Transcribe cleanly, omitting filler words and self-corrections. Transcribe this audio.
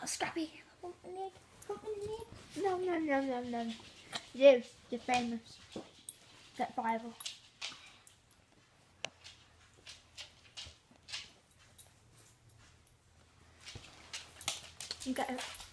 Scrappy. No. You're famous. Get 5. You get it.